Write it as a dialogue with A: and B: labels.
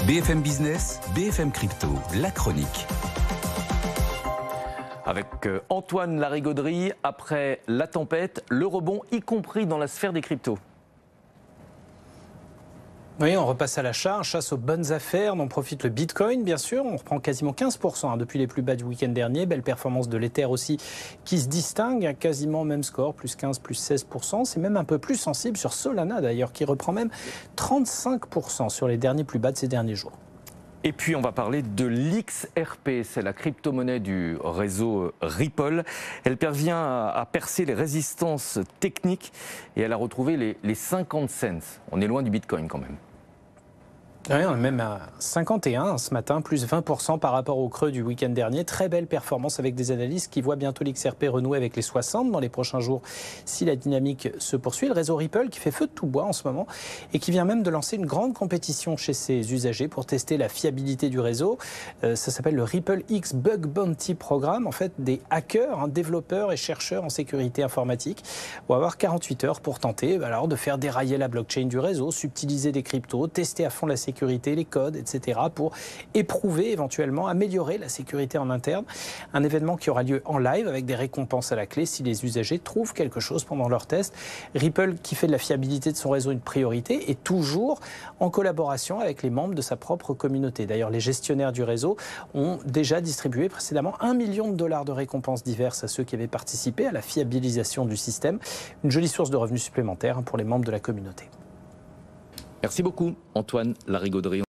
A: BFM Business, BFM Crypto, la chronique.
B: Avec Antoine Larigauderie, après la tempête, le rebond, y compris dans la sphère des cryptos.
C: Oui, on repasse à l'achat, chasse aux bonnes affaires, dont profite le Bitcoin, bien sûr. On reprend quasiment 15% depuis les plus bas du week-end dernier. Belle performance de l'Ether aussi, qui se distingue, quasiment même score, plus 15, plus 16%. C'est même un peu plus sensible sur Solana, d'ailleurs, qui reprend même 35% sur les derniers plus bas de ces derniers jours.
B: Et puis on va parler de l'XRP, c'est la crypto-monnaie du réseau Ripple. Elle parvient à percer les résistances techniques et elle a retrouvé les 50 cents. On est loin du Bitcoin quand même.
C: Oui, on est même à 51 ce matin, plus 20% par rapport au creux du week-end dernier. Très belle performance avec des analystes qui voient bientôt l'XRP renouer avec les 60 dans les prochains jours si la dynamique se poursuit. Le réseau Ripple qui fait feu de tout bois en ce moment et qui vient même de lancer une grande compétition chez ses usagers pour tester la fiabilité du réseau. Ça s'appelle le Ripple X Bug Bounty Programme. En fait, des hackers, développeurs et chercheurs en sécurité informatique vont avoir 48 heures pour tenter alors de faire dérailler la blockchain du réseau, subtiliser des cryptos, tester à fond la sécurité, les codes, etc. pour éprouver, éventuellement, améliorer la sécurité en interne. Un événement qui aura lieu en live avec des récompenses à la clé si les usagers trouvent quelque chose pendant leur test. Ripple, qui fait de la fiabilité de son réseau une priorité, est toujours en collaboration avec les membres de sa propre communauté. D'ailleurs, les gestionnaires du réseau ont déjà distribué précédemment $1 million de récompenses diverses à ceux qui avaient participé à la fiabilisation du système. Une jolie source de revenus supplémentaires pour les membres de la communauté.
B: Merci beaucoup Antoine Larigauderie.